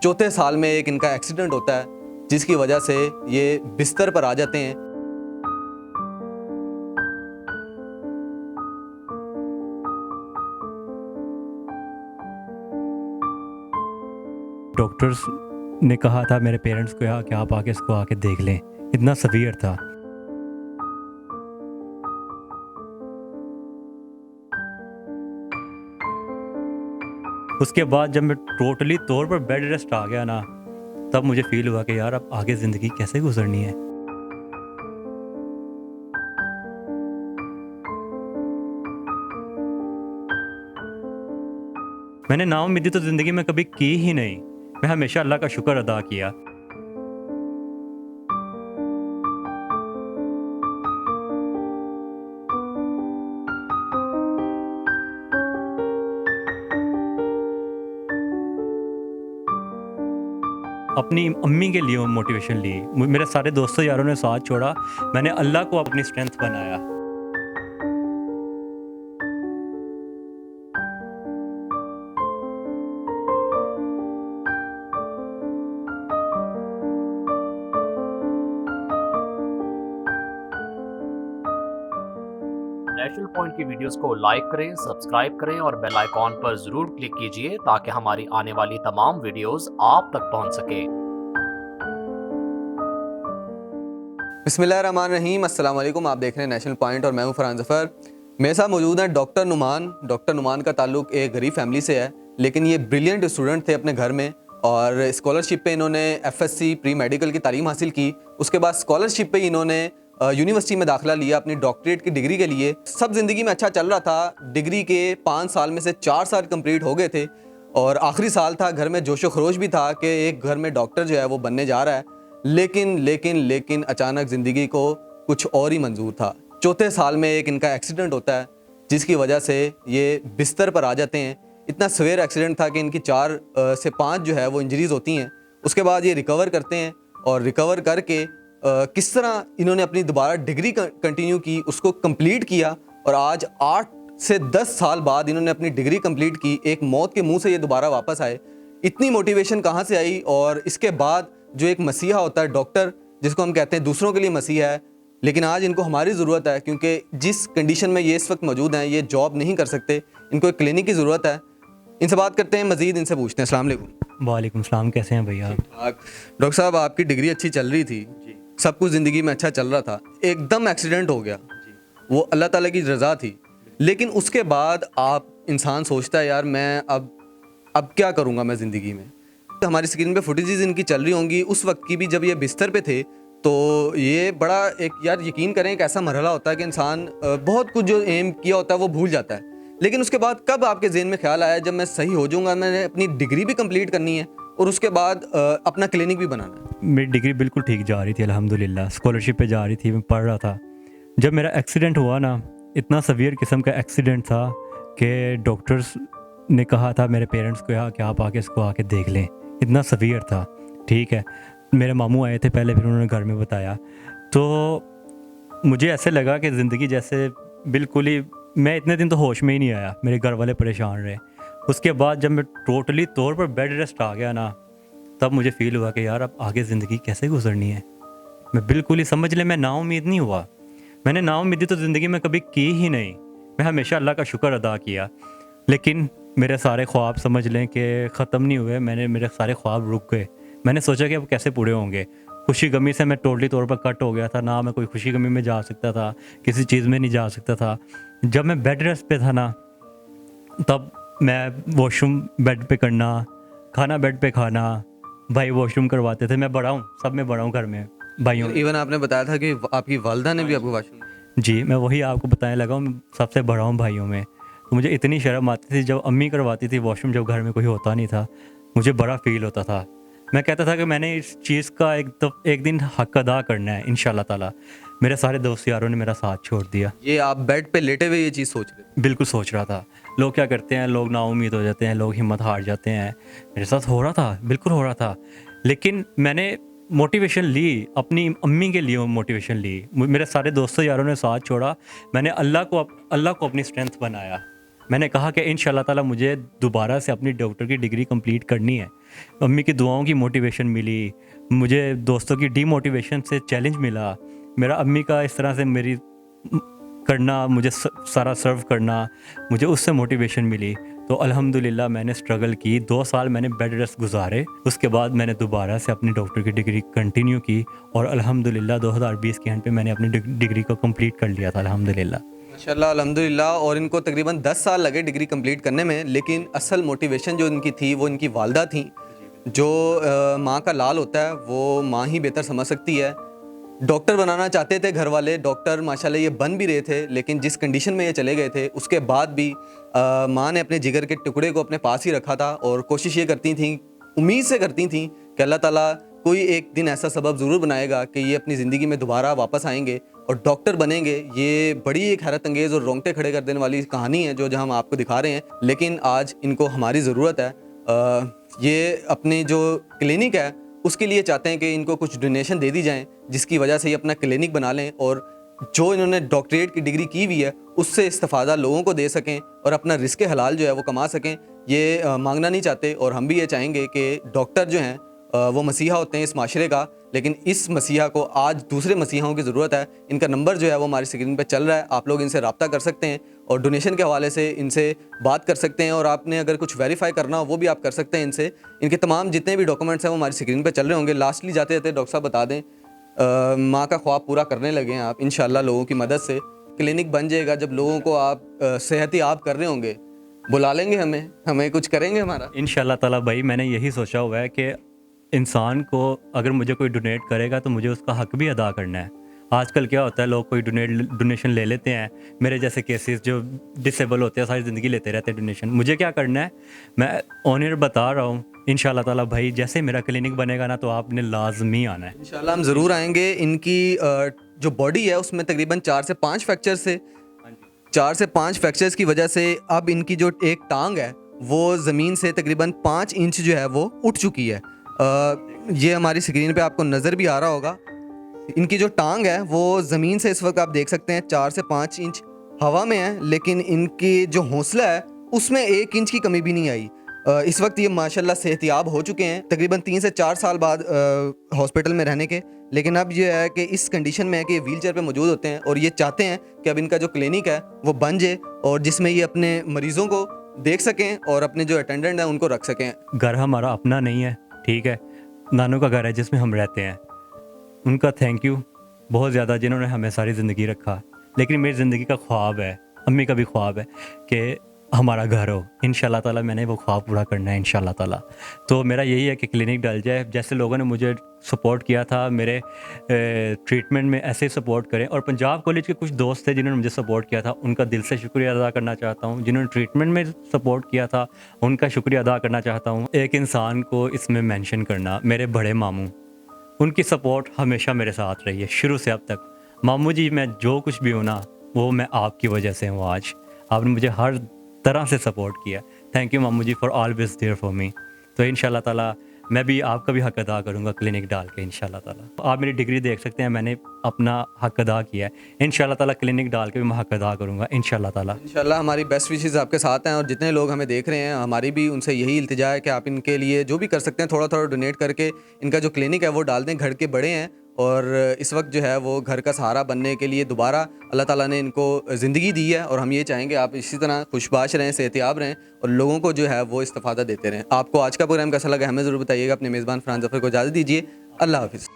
चौथे साल में एक इनका एक्सीडेंट होता है जिसकी वजह से ये बिस्तर पर आ जाते हैं। डॉक्टर्स ने कहा था मेरे पेरेंट्स को कि आप आके इसको आके देख लें, इतना सवीयर था। उसके बाद जब मैं टोटली तौर पर बेड रेस्ट आ गया ना, तब मुझे फील हुआ कि यार अब आगे ज़िंदगी कैसे गुजरनी है। मैंने नाउम्मीदी तो ज़िंदगी में कभी की ही नहीं। मैं हमेशा अल्लाह का शुक्र अदा किया। अपनी अम्मी के लिए मोटिवेशन ली, मेरे सारे दोस्तों यारों ने साथ छोड़ा, मैंने अल्लाह को अपनी स्ट्रेंथ बनाया। नेशनल पॉइंट की वीडियोस को लाइक करें, सब्सक्राइब करें और बेल आइकॉन पर जरूर क्लिक कीजिए ताकि हमारी आने वाली तमाम वीडियोस आप तक पहुंच सके। बिस्मिल्लाहिर्रहमानिर्रहीम, अस्सलाम वालेकुम। आप देख रहे हैं नेशनल पॉइंट और मैं हूं फरहान ज़फ़र। मेरे साथ मौजूद हैं डॉक्टर नुमान। डॉक्टर नुमान का ताल्लुक एक गरीब फैमिली से है, लेकिन ये ब्रिलियंट स्टूडेंट थे अपने घर में और स्कॉलरशिप पे इन्होंने FSC प्री मेडिकल की तालीम हासिल की। उसके बाद स्कॉलरशिप पे इन्होंने यूनिवर्सिटी में दाखिला लिया अपनी डॉक्टरेट की डिग्री के लिए। सब ज़िंदगी में अच्छा चल रहा था। डिग्री के 5 साल में से 4 साल कंप्लीट हो गए थे और आखिरी साल था। घर में जोशो खरोश भी था कि एक घर में डॉक्टर जो है वो बनने जा रहा है, लेकिन अचानक ज़िंदगी को कुछ और ही मंजूर था। चौथे साल में एक इनका एक्सीडेंट होता है जिसकी वजह से ये बिस्तर पर आ जाते हैं। इतना सवेर एक्सीडेंट था कि इनकी 4 से 5 जो है वो इंजरीज़ होती हैं। उसके बाद ये रिकवर करते हैं और रिकवर करके किस तरह इन्होंने अपनी दोबारा डिग्री कंटिन्यू की, उसको कंप्लीट किया और आज 8 से 10 साल बाद इन्होंने अपनी डिग्री कंप्लीट की। एक मौत के मुंह से ये दोबारा वापस आए। इतनी मोटिवेशन कहाँ से आई? और इसके बाद जो एक मसीहा होता है डॉक्टर, जिसको हम कहते हैं दूसरों के लिए मसीहा है, लेकिन आज इनको हमारी ज़रूरत है क्योंकि जिस कंडीशन में ये इस वक्त मौजूद हैं ये जॉब नहीं कर सकते, इनको एक क्लिनिक की ज़रूरत है। इनसे बात करते हैं, मज़ीद इनसे पूछते हैं। अस्सलाम वालेकुम। वालेकुम सलाम, कैसे हैं भैया? डॉक्टर साहब, आपकी डिग्री अच्छी चल रही थी, सब कुछ ज़िंदगी में अच्छा चल रहा था, एकदम एक्सीडेंट हो गया। वो अल्लाह ताला की रज़ा थी, लेकिन उसके बाद आप इंसान सोचता है यार मैं अब क्या करूँगा मैं ज़िंदगी में। हमारी स्क्रीन पे फुटेजेस इनकी चल रही होंगी उस वक्त की भी, जब ये बिस्तर पे थे। तो ये बड़ा एक, यार यकीन करें, एक ऐसा मरहला होता है कि इंसान बहुत कुछ जो एम किया होता है वो भूल जाता है। लेकिन उसके बाद कब आपके ज़हन में ख्याल आया जब मैं सही हो जाऊँगा, मैंने अपनी डिग्री भी कंप्लीट करनी है और उसके बाद अपना क्लिनिक भी बनाना है? मेरी डिग्री बिल्कुल ठीक जा रही थी अल्हम्दुलिल्लाह, स्कॉलरशिप पे जा रही थी, मैं पढ़ रहा था। जब मेरा एक्सीडेंट हुआ ना, इतना सवीयर किस्म का एक्सीडेंट था कि डॉक्टर्स ने कहा था मेरे पेरेंट्स को कि आप आके इसको आके देख लें, इतना सवीयर था। ठीक है, मेरे मामू आए थे पहले, फिर उन्होंने घर में बताया। तो मुझे ऐसे लगा कि ज़िंदगी जैसे बिल्कुल ही, मैं इतने दिन तो होश में ही नहीं आया, मेरे घर वाले परेशान रहे। उसके बाद जब मैं टोटली तौर पर बेड रेस्ट आ गया ना, तब मुझे फ़ील हुआ कि यार अब आगे ज़िंदगी कैसे गुजरनी है। मैं बिल्कुल ही, समझ ले, मैं नाउम्मीद नहीं हुआ। मैंने नाउम्मीदी तो ज़िंदगी में कभी की ही नहीं। मैं हमेशा अल्लाह का शुक्र अदा किया, लेकिन मेरे सारे ख्वाब समझ लें कि ख़त्म नहीं हुए। मेरे सारे ख्वाब रुक गए। मैंने सोचा कि अब कैसे पूरे होंगे। खुशी गमी से मैं टोटली तौर पर कट हो गया था, ना मैं कोई खुशी गमी में जा सकता था, किसी चीज़ में नहीं जा सकता था। जब मैं बेड रेस्ट पे था ना, तब मैं वॉशरूम बेड पे करना, खाना बेड पे खाना, भाई वॉशरूम करवाते थे। मैं बड़ा हूँ, सब में बड़ा हूँ घर में भाइयों। इवन आपने बताया था कि आपकी वालदा ने भी आपको वाशरूम। जी, मैं वही आपको बताने लगा हूँ, मैं सबसे बड़ा हूँ भाइयों में। तो मुझे इतनी शर्म आती थी जब अम्मी करवाती थी वॉशरूम, जब घर में कोई होता नहीं था, मुझे बड़ा फ़ील होता था। मैं कहता था कि मैंने इस चीज़ का एक दिन हक अदा करना है इंशाल्लाह ताला। मेरे सारे दोस्त यारों ने मेरा साथ छोड़ दिया। ये आप बेड पे लेटे हुए ये चीज़ सोच रहे थे? बिल्कुल सोच रहा था। लोग क्या करते हैं, लोग नाउम्मीद हो जाते हैं, लोग हिम्मत हार जाते हैं। मेरे साथ हो रहा था, बिल्कुल हो रहा था। लेकिन मैंने मोटिवेशन ली, अपनी अम्मी के लिए मोटिवेशन ली, मेरे सारे दोस्तों यारों ने साथ छोड़ा, मैंने अल्लाह को अपनी स्ट्रेंथ बनाया। मैंने कहा कि इंशाल्लाह ताला मुझे दोबारा से अपनी डॉक्टर की डिग्री कंप्लीट करनी है। अम्मी की दुआओं की मोटिवेशन मिली, मुझे दोस्तों की डीमोटिवेशन से चैलेंज मिला, मेरा अम्मी का इस तरह से मेरी करना, मुझे सारा सर्व करना, मुझे उससे मोटिवेशन मिली। तो अल्हम्दुलिल्लाह मैंने स्ट्रगल की, 2 साल मैंने बेड रेस्ट गुजारे। उसके बाद मैंने दोबारा से अपनी डॉक्टर की डिग्री कंटिन्यू की और अल्हम्दुलिल्लाह 2020 के एंड पे मैंने अपनी डिग्री को कंप्लीट कर लिया था अल्हम्दुलिल्लाह। माशाल्लाह अल्हम्दुलिल्लाह। और इनको तकरीबन 10 साल लगे डिग्री कंप्लीट करने में, लेकिन असल मोटिवेशन जो इनकी थी वो इनकी वालदा थी। जो माँ का लाल होता है वो माँ ही बेहतर समझ सकती है। डॉक्टर बनाना चाहते थे घर वाले, डॉक्टर माशाल्लाह ये बन भी रहे थे, लेकिन जिस कंडीशन में ये चले गए थे उसके बाद भी माँ ने अपने जिगर के टुकड़े को अपने पास ही रखा था और कोशिश ये करती थी, उम्मीद से करती थी कि अल्लाह ताला कोई एक दिन ऐसा सबब ज़रूर बनाएगा कि ये अपनी ज़िंदगी में दोबारा वापस आएंगे और डॉक्टर बनेंगे। ये बड़ी एक हैरत अंगेज़ और रोंगटे खड़े कर देने वाली कहानी है जो हम आपको दिखा रहे हैं, लेकिन आज इनको हमारी ज़रूरत है। ये अपनी जो क्लिनिक है उसके लिए चाहते हैं कि इनको कुछ डोनेशन दे दी जाएं, जिसकी वजह से ये अपना क्लिनिक बना लें और जो इन्होंने डॉक्टरेट की डिग्री की हुई है उससे इस्तेफ़ादा लोगों को दे सकें और अपना रिस्क हलाल जो है वो कमा सकें। ये मांगना नहीं चाहते और हम भी ये चाहेंगे कि डॉक्टर जो हैं वो मसीहा होते हैं इस माशरे का, लेकिन इस मसीहा को आज दूसरे मसीहाओं की ज़रूरत है। इनका नंबर जो है वो हमारी स्क्रीन पे चल रहा है, आप लोग इनसे रब्ता कर सकते हैं और डोनेशन के हवाले से इनसे बात कर सकते हैं और आपने अगर कुछ वेरीफाई करना हो वो भी आप कर सकते हैं इनसे। इनके तमाम जितने भी डॉक्यूमेंट्स हैं वो हमारी स्क्रीन पे चल रहे होंगे। लास्टली जाते जाते डॉक्टर साहब बता दें, माँ का ख्वाब पूरा करने लगे हैं आप इंशाल्लाह लोगों की मदद से। क्लिनिक बन जाएगा जब लोगों को आप सेहतियाब कर रहे होंगे, बुला लेंगे हमें कुछ करेंगे हमारा इंशाल्लाह ताला। भाई मैंने यही सोचा हुआ है कि इंसान को अगर मुझे कोई डोनेट करेगा तो मुझे उसका हक भी अदा करना है। आजकल क्या होता है, लोग कोई डोनेशन ले लेते हैं, मेरे जैसे केसेस जो डिसेबल होते हैं सारी ज़िंदगी लेते रहते हैं डोनेशन। मुझे क्या करना है, मैं ऑनर बता रहा हूँ इंशाल्लाह ताला भाई, जैसे मेरा क्लिनिक बनेगा ना तो आपने लाजमी आना है। इंशाल्लाह हम ज़रूर आएंगे। इनकी जो बॉडी है उसमें तकरीबन 4 से 5 फ्रैक्चर्स से 4 से 5 फ्रैक्चर्स की वजह से अब इनकी जो एक टांग है वो ज़मीन से तकरीबन 5 इंच जो है वो उठ चुकी है। ये हमारी स्क्रीन पे आपको नज़र भी आ रहा होगा। इनकी जो टांग है वो ज़मीन से इस वक्त आप देख सकते हैं 4 से 5 इंच हवा में है, लेकिन इनकी जो हौसला है उसमें 1 इंच की कमी भी नहीं आई। इस वक्त ये माशाल्लाह सेहतियाब हो चुके हैं तकरीबन 3 से 4 साल बाद हॉस्पिटल में रहने के। लेकिन अब ये है कि इस कंडीशन में है कि ये व्हील चेयर पर मौजूद होते हैं और ये चाहते हैं कि अब इनका जो क्लिनिक है वो बन जाए और जिसमें ये अपने मरीज़ों को देख सकें और अपने जो अटेंडेंट हैं उनको रख सकें। घर हमारा अपना नहीं है, ठीक है, नानों का घर है जिसमें हम रहते हैं। उनका थैंक यू बहुत ज़्यादा जिन्होंने हमें सारी ज़िंदगी रखा। लेकिन मेरी ज़िंदगी का ख्वाब है, अम्मी का भी ख्वाब है कि हमारा घर हो। इंशाल्लाह ताला मैंने वो ख्वाब पूरा करना है इंशाल्लाह ताला। तो मेरा यही है कि क्लिनिक डल जाए। जैसे लोगों ने मुझे सपोर्ट किया था मेरे ट्रीटमेंट में, ऐसे ही सपोर्ट करें। और पंजाब कॉलेज के कुछ दोस्त थे जिन्होंने मुझे सपोर्ट किया था, उनका दिल से शुक्रिया अदा करना चाहता हूँ। जिन्होंने ट्रीटमेंट में सपोर्ट किया था उनका शुक्रिया अदा करना चाहता हूँ। एक इंसान को इसमें मेंशन करना, मेरे बड़े मामू, उनकी सपोर्ट हमेशा मेरे साथ रही है शुरू से अब तक। मामू जी, मैं जो कुछ भी हूँ ना वो मैं आपकी वजह से हूँ। आज आपने मुझे हर तरह से सपोर्ट किया। थैंक यू मामू ji for always there for me. तो इंशाल्लाह ताला मैं भी आपका भी हक अदा करूँगा क्लिनिक डाल के इंशाल्लाह ताला। आप मेरी डिग्री देख सकते हैं, मैंने अपना हक अदा किया है। इंशाल्लाह ताला क्लिनिक डाल के भी मैं हक अदा करूँगा इंशाल्लाह ताला। इंशाल्लाह हमारी बेस्ट विशेस आपके साथ हैं और जितने लोग हमें देख रहे हैं हमारी भी उनसे यही इल्तिजा है कि आप इनके लिए जो भी कर सकते हैं थोड़ा थोड़ा डोनेट करके इनका जो क्लिनिक है वो डाल दें। घर के बड़े हैं और इस वक्त जो है वो घर का सहारा बनने के लिए दोबारा अल्लाह ताला ने इनको ज़िंदगी दी है और हम ये चाहेंगे आप इसी तरह खुशबाश रहें, सेहतियाब रहें और लोगों को जो है वो इस्तिफ़ादा देते रहें। आपको आज का प्रोग्राम कैसा लगा हमें ज़रूर बताइएगा। अपने मेज़बान फरहान ज़फ़र को इजाज़त दीजिए। अल्लाह हाफ़िज़।